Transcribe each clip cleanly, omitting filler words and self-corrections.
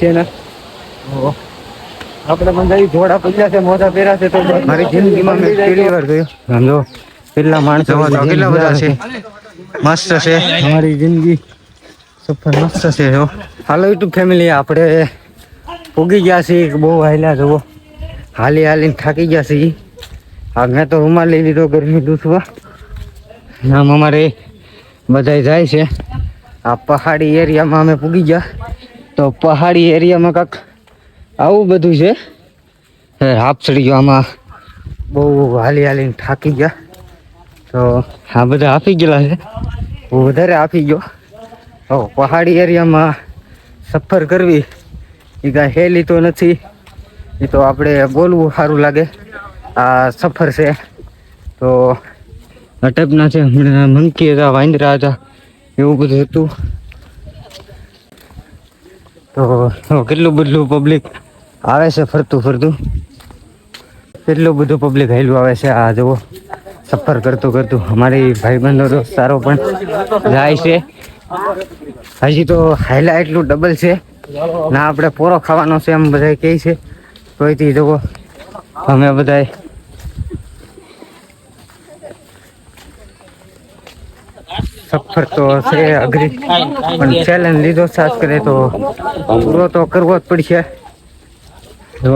છે ને આપણે બંધાઈ ઘોડા પગ્યા છે, મોજા પહેર્યા છે. તો મારી જિંદગીમાં મેં પહેલી વાર જોયું. સમજો કેટલા માણસો કેટલા બધા છે, મસ્ત છે અમારી જિંદગી સફર મસ્ત છે. જો હાલો યુટ્યુબ ફેમિલી, આપણે પૂગી ગયા છીએ. બહુ હાલ્યા જવો, હાલી હાલીને થાકી ગયા છીએ. હા, મેં તો રૂમાલ લઈ લીધો ગરમી દૂસવા. આમ અમારે બધા જાય છે. આ પહાડી એરિયામાં અમે પૂગી ગયા. તો પહાડી એરિયામાં કાંક આવું બધું છે. હાફ ચડી ગયો, આમાં બહુ હાલી હાલીને થાકી ગયા. તો આ બધા આપી ગયેલા છે, હું વધારે આપી ગયો. તો પહાડી એરિયામાં સફર કરવી એ કાંઈ હેલી તો નથી. એ તો આપણે બોલવું સારું લાગે. આ સફર છે તો અટપના છે, મંકી હતા, વાંદરા હતા, એવું બધું હતું. તો કેટલું બધું પબ્લિક આવે છે ફરતું ફરતું, કેટલું બધું પબ્લિક હેલું આવે છે. આ જુઓ સફર કરતું કરતું અમારી ભાઈબંધો દોસ્તારો પણ જાય છે. હજી તો હાઈલા એટલું ડબલ છે ના, આપણે પોરો ખાવાનો છે એમ બધા કહે છે. તોયથી જુઓ અમે બધા સફર તો છે અઘરી, પણ ચેલેન્જ લીધો સાથ કરે તો પૂરો તો કરવો જ પડશે. તો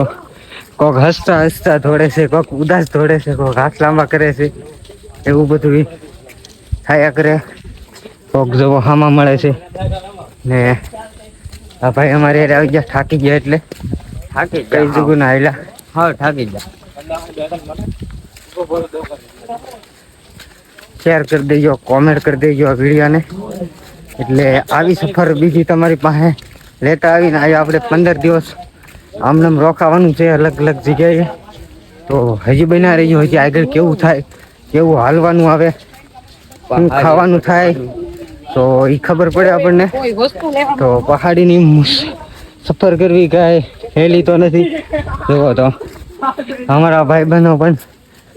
કોક હસતા હસતા દોડે છે, કોક ઉદાસ દોડે છે, કોક હાથ લાંબા કરે છે, એવું બધું થયા કરે. કોક જવો હામાં મળે છે ને આ ભાઈ અમારે આવી ગયા, થાકી ગયા. એટલે થાકી કઈ જગું ના આવેલા. હા, થાકી ગયા. શેર કરી દેજો, કોમેન્ટ કરી દેજો આ વિડીયોને. એટલે આવી સફર બીજી તમારી પાસે લેતા આવીને આજે આપણે 15 દિવસ આમનામ રોકાવાનું છે અલગ અલગ જગ્યાએ. તો હજી બના રહી હજી આગળ કેવું થાય, કેવું હાલવાનું આવે, શું ખાવાનું થાય, તો એ ખબર પડે આપણને. તો પહાડીની સફર કરવી કાંઈ હેલી તો નથી. જુઓ તો અમારા ભાઈ બહેનો પણ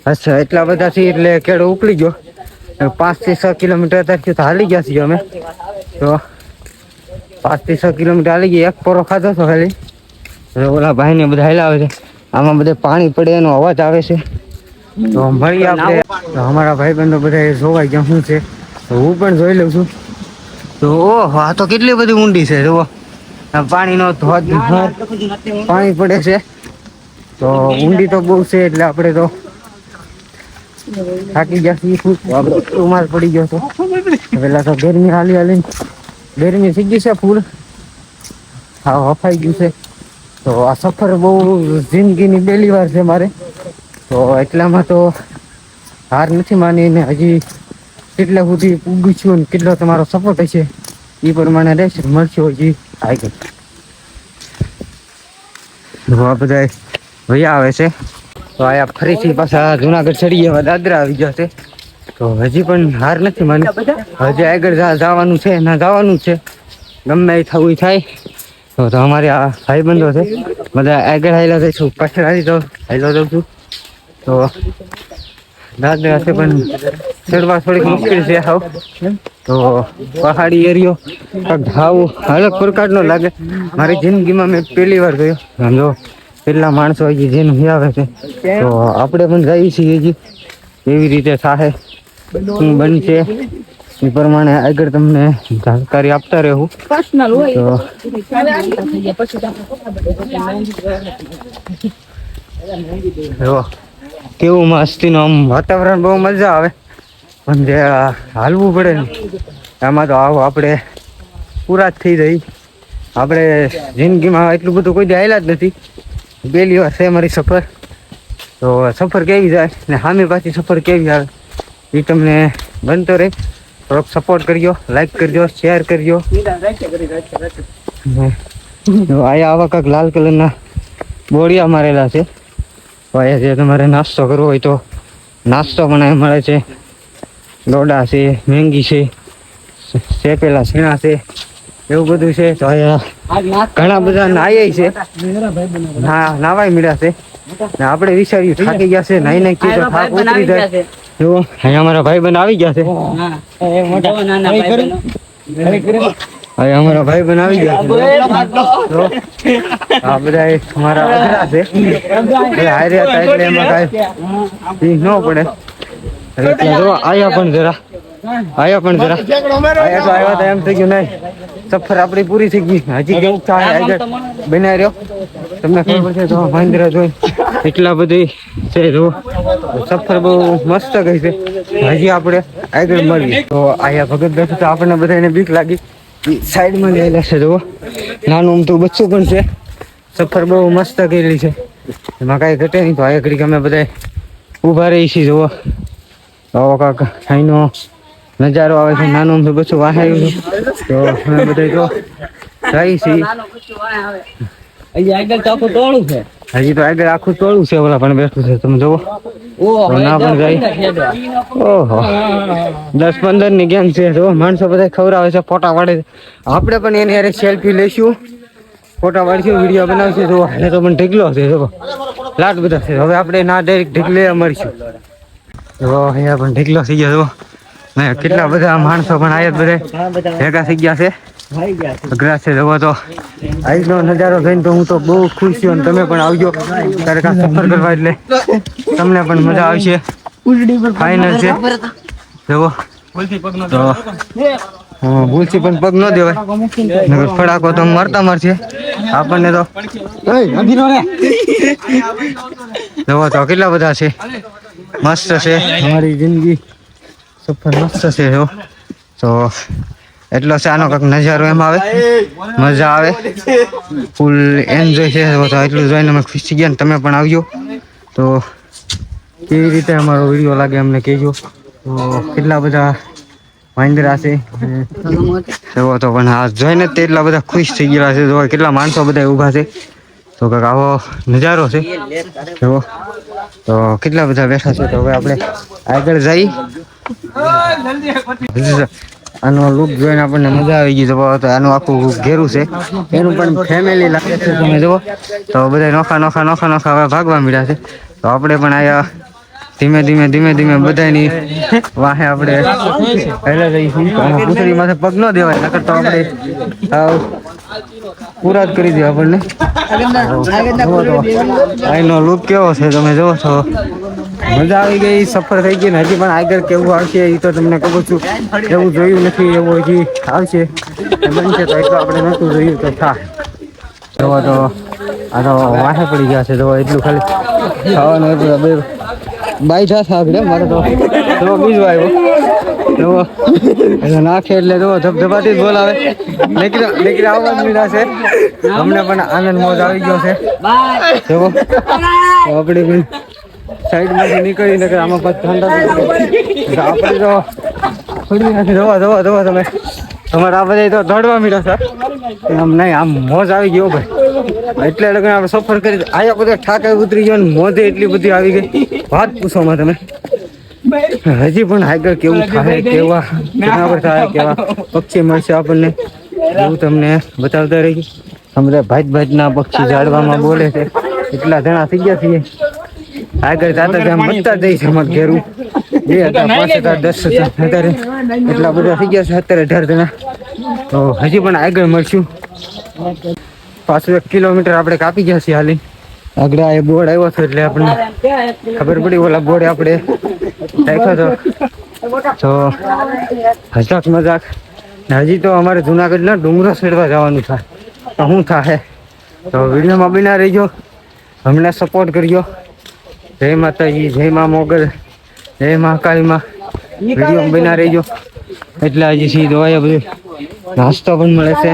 હશે એટલા બધા છે, એટલે કેળો ઉકળી ગયો. 5 થી 6 કિલોમીટર તરફથી તો હાલી ગયા છીએ અમે. તો 5 થી 6 કિલોમીટર હાલી ગયા. એક પોરો ખાધો હતો ખાલી. ઓલા ભાઈને બધા હાલ્યા આવે છે. આમાં બધે પાણી પડે એનો અવાજ આવે છે. તો મળીએ આપણે. અમારા ભાઈબંધો બધા જોવાઈ ગયા શું છે, તો હું પણ જોઈ લઉં છું. તો ઓહો, આ તો કેટલી બધી ઊંડી છે. જુઓ પાણીનો ધોધ પાણી પડે છે. તો ઊંડી તો બહુ છે, એટલે આપણે તો થાકી ગયા છીએ. રૂમાલ પડી ગયો તો પેલા તો ગરમી હાલી હાલી ગરમી થઈ ગઈ છે ફૂલ. હા, હફાઈ ગયું છે. તો આ સફર બહુ જિંદગીની પહેલી વાર છે મારે. તો એટલામાં તો હાર નથી માનીને હજી કેટલા સુધી પૂગી છું, કેટલો તમારો સપોર્ટ હશે એ પ્રમાણે રહેશે. મળશે હજી આગળ. આ બધા ભૈયા આવે છે. તો આયા ફરીથી પાછા જુનાગઢ ચડી ગયા, દાદરા આવી ગયા છે. તો હજી પણ હાર નથી માની, હજી આગળ જવાનું છે, ના જવાનું છે. ગમે એ થવું થાય. તો અમારે આ ભાઈબંધો છે બધા આગળ હાલ્યા જઈશું, પાછળ આવી તો હાલ્યો જાઉં છું. તો દાદરા છે પણ ચડવા થોડીક મુશ્કેલ છે હાવ. તો પહાડી એરિયો આવું અલગ પ્રકારનો લાગે. મારી જિંદગીમાં મેં પહેલી વાર જોયો. સમજો કેટલા માણસો હજી જેનું આવે છે. તો આપણે પણ જઈએ છીએ હજી એવી રીતે થાય શું બનશે એ પ્રમાણે આગળ તમને જાણકારી આપતા રહેવું. તો કેવું મસ્તીનું આમ વાતાવરણ, બહુ મજા આવે. પણ જે હાલવું પડે ને એમાં તો આવો આપણે પૂરા જ થઈ જાય. આપણે જિંદગીમાં એટલું બધું કોઈ દે હાલ્યા જ નથી. પહેલી વાર છે મારી સફર. તો સફર કેવી જાય ને સામે પાછી સફર કેવી આવે એ તમને બનતો રહે. થોડોક સપોર્ટ કરજો, લાઈક કરજો, શેર કરજો. આયા આવા કાંક લાલ કલરના બોડિયા મારેલા છે. તો અહીંયા જે તમારે નાસ્તો કરવો હોય તો નાસ્તો પણ અહીં મળે છે. ડોડા છે, મેંગી છે, શેકેલા છીણા છે, એવું બધું છે. તો અહીંયા ઘણા બધા નાય છે, નાવાય મળ્યા છે. આપણે વિચાર્યું થાકી ગયા છે, નાઈ નાખીએ તો થાક ઉતરી જાય. જો અહીંયા અમારા ભાઈબંધ આવી ગયા છે. હવે અમારા ભાઈ બનાવી ગયા તો આ બધા અમારા અઘરા છે હારે હતા એટલે એમાં કાંઈ ન પડે એટલે જો આયા પણ જરા આયા તો આવ્યા હતા એમ થઈ ગયું નહીં સફર આપણી પૂરી થઈ ગઈ હજી કેવું થાય આગળ બનાવી રહ્યો તમને ખબર છે તો મહેન્દ્ર જોઈ એટલા બધી છે જો સફર બહુ મસ્ત ગઈ છે હજી આપણે આગળ મળીએ તો આયા ભગત બેઠું તો આપણને બધાને બીક લાગી સાઈડમાં લેલા છે જુઓ નાનું અમથું બચ્ચું પણ છે સફર બહુ મસ્ત કરેલી છે એમાં કાંઈ ઘટે નહીં તો આ ઘડી અમે બધા ઊભા રહી છીએ જુઓ આવો કાંક અહીંનો નજારો આવે છે નાનું અમથું બચ્ચું વાહાયું છે તો અમે બધા જો જઈ છીએ હજી તો આગળ આખું ટોળું છે ઓલા પણ બેઠું છે તમે જુઓ ના પણ જાય ઓહો 10-15 ની ગેંગ છે જો માણસો બધા ખવડાવે છે ફોટા પાડે આપણે પણ એની હારે સેલ્ફી લઈશું ફોટા પાડીશું વિડીયો બનાવશું જો હાલે તો પણ ઢીકલો છે જો લાટ બધા છે હવે આપણે ના ડાયરેક્ટ ઢીકલે મળીશું જો અહીંયા પણ ઢીકલો થઈ ગયો જો કેટલા બધા માણસો પણ આયા બધા ભેગા થઈ ગયા છે અઘરા છે જવો તો આજનો નજારો જોઈને તો હું તો બહુ ખુશ છું અને તમે પણ આવજો ત્યારે કાં સફર કરવા એટલે તમને પણ મજા આવશે ફાઇનલ છે જવો તો ભૂલથી પણ પગ ન દેવાય નગર ફડાકો તો મારતા મારશે આપણને તો જવો તો કેટલા બધા છે મસ્ત છે અમારી જિંદગી સફર મસ્ત છે જો તો એટલો છે આનો કંઈક નજારો એમ આવે મજા આવે ફૂલ એન્જોય છે તો એટલું જોઈને અમે ખુશ થઈ ગયા ને તમે પણ આવજો તો કેવી રીતે અમારો વિડીયો લાગે અમને કહેજો તો કેટલા બધા વાંદરા છે એવો તો પણ આ જોઈને તે એટલા બધા ખુશ થઈ ગયા છે જો કેટલા માણસો બધા ઊભા છે તો કંઈક આવો નજારો છે એવો તો કેટલા બધા બેઠા છે તો હવે આપણે આગળ જઈ આનો લુક જોઈને આપણને મજા આવી ગઈ તો આનું આખું ઘેરું છે એનું પણ ફેમિલી લાગે છે તમે જુઓ તો બધા નોખા હવે ભાગવા મળ્યા છે તો આપણે પણ આયા ધીમે ધીમે બધાની વાહે આપણે પહેલા જઈશું પૂતળી માથે પગ ન દેવાય નકર તો આપણે પૂરા જ કરી દે આપણને અહીંનો લુક કેવો છે તમે જુઓ છો મજા આવી ગઈ સફર થઈ ગઈ ને હજી પણ આગળ કેવું આવશે એ તો તમને કહું છું એવું જોયું નથી એવું હજી આવશે બનશે તો એટલું આપણે નહોતું જોયું તો થાય જોવા તો આ તો વાહે પડી ગયા છે જોવા એટલું ખાલી ખાવાનું એટલું બાઈ જાત આગળ મારે તો બીજો આવ્યો જોવો એટલે નાખે એટલે જોવો ધબધબાથી જ બોલાવે નીકળી આવવા જ મીડા છે અમને પણ આનંદ મોજ આવી ગયો છે જોવો આપણે પણ સાઈડમાંથી નીકળીને આમાં પાછું ઠંડા આપણે તો થોડી નાખી જોવા તમે તમારે આ બધા તો દોડવા મીડા છે આમ નહીં આમ મોજ આવી ગયો ભાઈ એટલે લગન આપણે સફર કરી આયા બધા ઠાકા ઉતરી ગયો ને મોજે એટલી બધી આવી ગઈ વાત પૂછોમાં તમે હજી પણ આગળ કેવું થાય કેવા જનાવર થાય કેવા પક્ષી મળશે આપણને એવું તમને બતાવતા રહી અમે ભાઈના પક્ષી ઝાડવામાં બોલે છે એટલા જણા થઈ ગયા છીએ આગળ જતા ત્યાં મતતા જઈશ અમારે ઘેરું 2,000, 5,000, 10,000 એટલા બધા થઈ ગયા છે 17-18 જણા તો હજી પણ આગળ મળશું પાછું 1 કિલોમીટર આપણે કાપી ગયા છીએ હાલી આગળ આ બોર્ડ આવ્યો હતો એટલે આપણને ખબર પડી ઓલા બોર્ડ આપણે રાખ્યો હતો તો હજાક મજાક હજી તો અમારે જુનાગઢના ડુંગરો ચડવા જવાનું થાય તો શું થાય તો વિડીયોમાં બના રહીજો અમને સપોર્ટ કરજો જય માતાજી જય મા મોગલ જય મહાકાળીમાં વિડીયો બના રહીજો એટલે હજી સીધો આવ્યા બધું નાસ્તો પણ મળે છે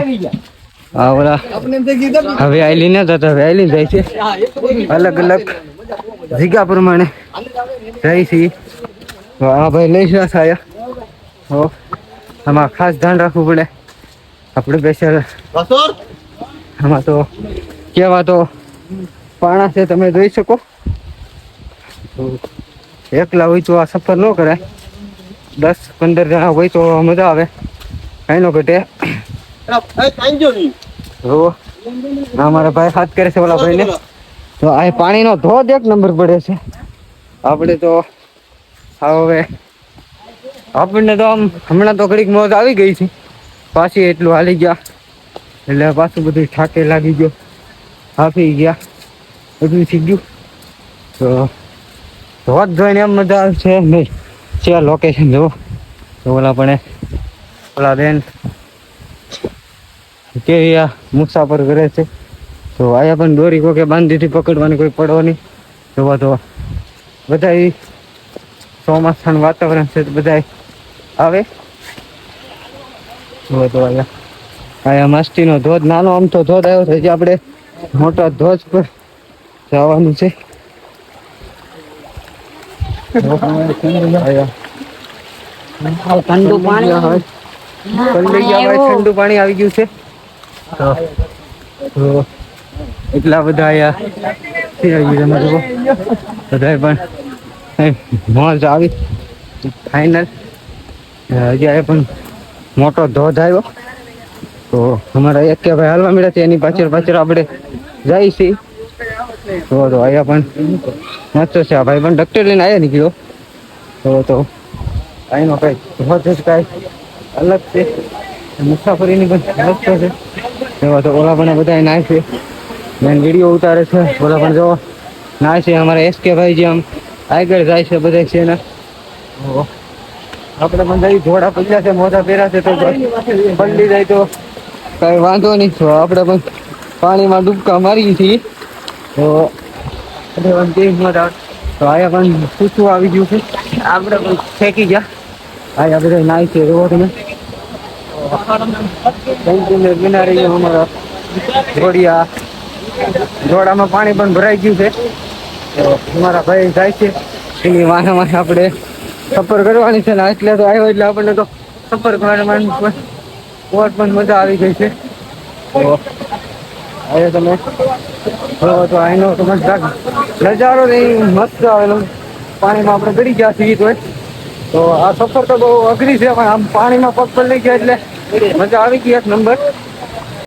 ઓલા હવે આઈલી ના થતા હવે આઈલી જાય છે અલગ અલગ જગ્યા પ્રમાણે જાય છે હા ભાઈ લઈ જવા આયા આમાં ખાસ ધ્યાન રાખવું પડે આપણે સ્પેશિયલ આમાં તો કેવા તો પાણા છે તમે જોઈ શકો એકલા હોય તો આ સફર ન કરાય 10-15 જણા હોય તો મજા આવે કઈ નો ઘટે મારા ભાઈ હાથ કરે છે ઓલા ભાઈને તો આ પાણીનો ધોધ 1 નંબર પડે છે આપણે તો હવે આપણને તો આમ હમણાં તો ઘડીક મોજ આવી ગઈ છે પાછી એટલું હાલી ગયા એટલે પાછું બધું થાકે લાગી ગયો, હાફી ગયા, બધું થઈ ગયું. તો ધોધ જોઈને એમ મજા આવે છે નહીં છે લોકેશન જુઓ. તો ઓલા પણ ઓલા બેન કેવી આ મુસાફર કરે છે. તો આયા પણ દોરી કોઈ બાંધીથી પકડવાની કોઈ પડવાની. જોવા તો બધા ચોમાસાનું વાતાવરણ છે, બધા આવે. જોવા તો આયા મસ્તીનો ધોધ, નાનો આમ તો ધોધ આવ્યો છે, જે આપણે મોટા ધોધ પર જવાનું છે. ઠંડુ પાણી આવી ગયું છે. તો એટલા બધા આયા બધા પણ મોજ આવી ફાઈનલ. હજી પણ મોટો ધોધ આવ્યો. તો અમારા એક કે ભાઈ હાલવા મળ્યા છે, એની પાછળ પાછળ આપણે જાય છે. તો અહીંયા પણ મસ્ત છે. આ ભાઈ પણ ડૉક્ટર લઈને આવ્યા નીકળ્યો. તો અહીંનો કઈ ધોધ જ કાંઈ અલગ છે, મુસાફરીની પણ મસ્ત છે. એવા તો ઓલા પણ બધા નાય છે, મેન વિડીયો ઉતારે છે. ઓલા પણ જો નાય છે. અમારા એસકે ભાઈ જે આમ આગળ જાય છે બધા છે ને. આપણે પણ જઈ ઘોડા પૈસા છે, મોજા પહેર્યા છે, તો પલટી જાય તો કઈ વાંધો નહીં. તો આપણે પણ પાણીમાં ડૂબકા મારી છીએ. તો આયા પણ પૂછવું આવી ગયું છે, આપણે પણ ફેંકી ગયા. આયા બધા નાય છે, જોવો તમે. વિના રહી અમારા ઘોડિયા ઘોડામાં પાણી પણ ભરાઈ ગયું છે. તો અમારા ભાઈ જાય છે એની વાહે આપણે સફર કરવાની છે ને. એટલે તો આવ્યો એટલે આપણને તો સફર કરવાની પણ મજા આવી ગઈ છે. તો હવે તમે તો અહીંનો તો નજારો નહીં મસ્ત આવેલો. પાણીમાં આપણે ગળી ગયા છીએ તો આ સફર તો બહુ અઘરી છે, પણ આમ પાણીમાં પગ પર લઈ ગયા એટલે મજા આવી ગઈ એક નંબર.